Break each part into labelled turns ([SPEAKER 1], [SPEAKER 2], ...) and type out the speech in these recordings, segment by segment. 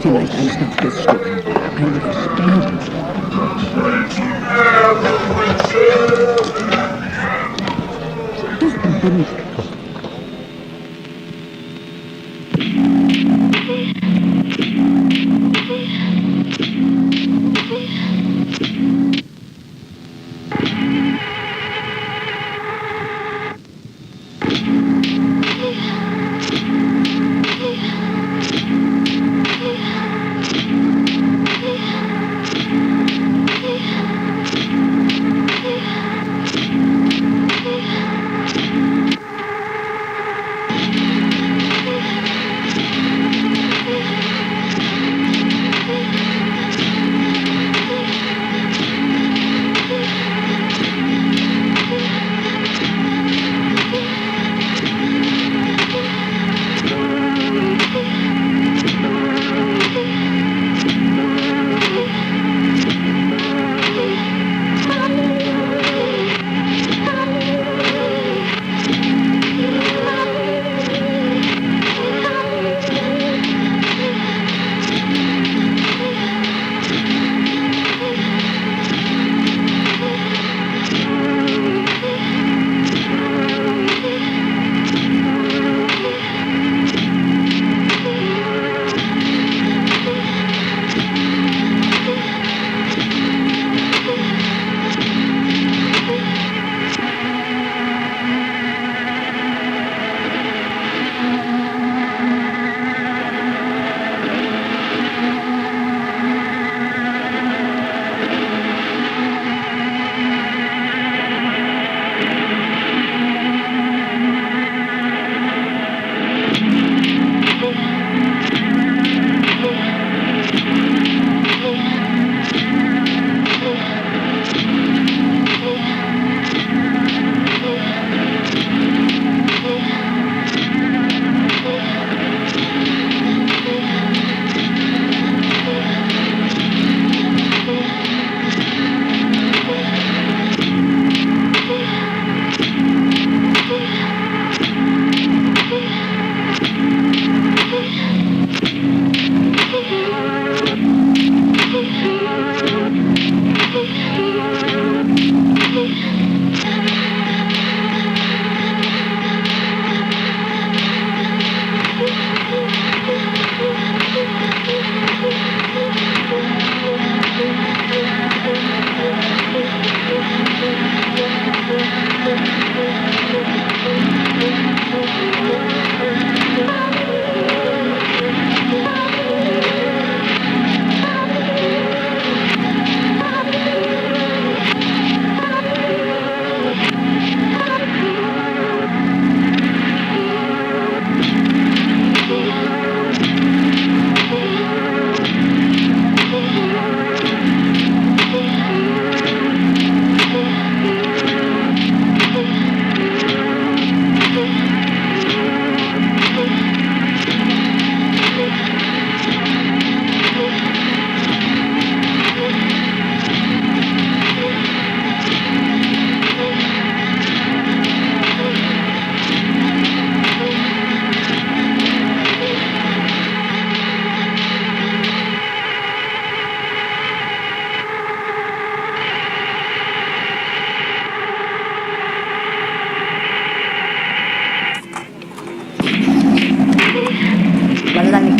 [SPEAKER 1] vielleicht einfach fürs Stück. Eine Verständigung. Das bin ich.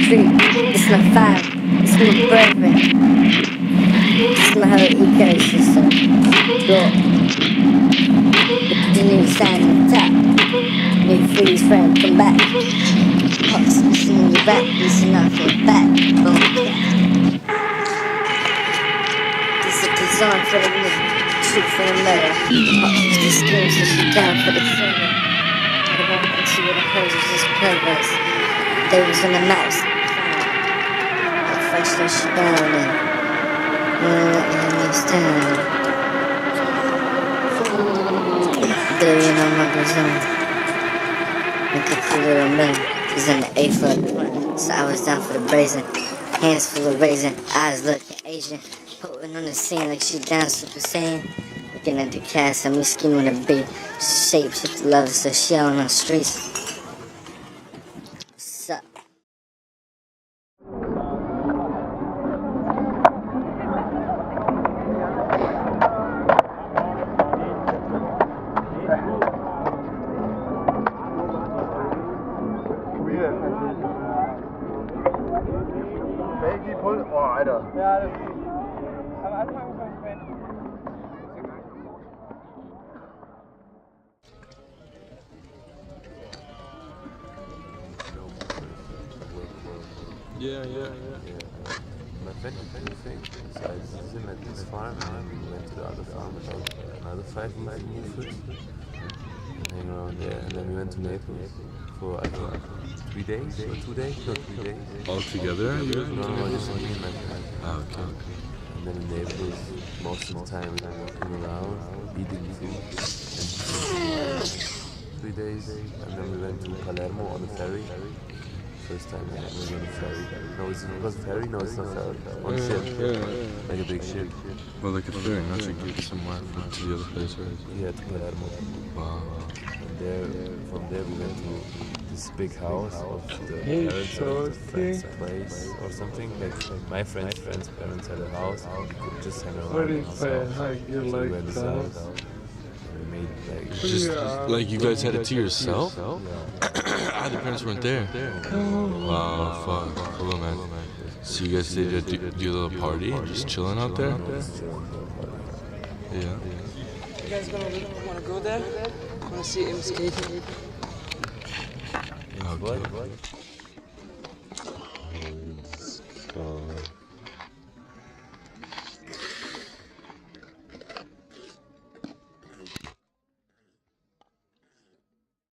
[SPEAKER 2] It's my fire, it's my bravery, it's my whole ecosystem. Got the new sound on top, new freeze frame, come back. Pops, singing your rap, listen off your back. Boom. This is designed for the truth for the murder. Pops, the schemes, so she down for the further. I don't want to see what the poses just perverse. They was on the mouse. Fresh that shit down and it's time. Billion on my zone. A couple little men was in the A for the so I was down for the brazen. Hands full of raisin, eyes looking Asian. Potent on the scene like she down Super Saiyan. Looking at the cast, I'm scheming with a big shape, shift love, so she out on the streets. What's up?
[SPEAKER 3] Yeah.
[SPEAKER 4] My friend did the thing. So I visited him at this farm, and then we went to the other farm with like another 5 movers and hang around there. And then we went to Naples for I think 3 days or 2 days, no 3 days.
[SPEAKER 3] All together?
[SPEAKER 4] No, just me and my friend.
[SPEAKER 3] Ah, okay.
[SPEAKER 4] And then in Naples, most of the time we were walking around, eating food, and 3 days. And then we went to Palermo on a ferry. First time I was on a ferry. No, it was a ferry? No, it's not a ferry. On a ship. Like a big ship.
[SPEAKER 3] Well, like a ferry, not to get somewhere to the other place, right?
[SPEAKER 4] Yeah, to Palermo.
[SPEAKER 3] Wow.
[SPEAKER 4] And from there we went to this big house of the parents of the friend's place or something. Like my friend's parents had a house. We could just hang around.
[SPEAKER 5] What is that? How you
[SPEAKER 4] So we
[SPEAKER 5] like
[SPEAKER 4] went
[SPEAKER 5] that?
[SPEAKER 4] south. And we made like...
[SPEAKER 3] Just like you guys had it to yourself?
[SPEAKER 4] Yeah.
[SPEAKER 3] Ah, the parents weren't there. Wow, fuck. Cool, man. So you guys did do a little party, just chilling out there? Yeah.
[SPEAKER 6] You guys want to go there? Want to see him skating?
[SPEAKER 3] Okay.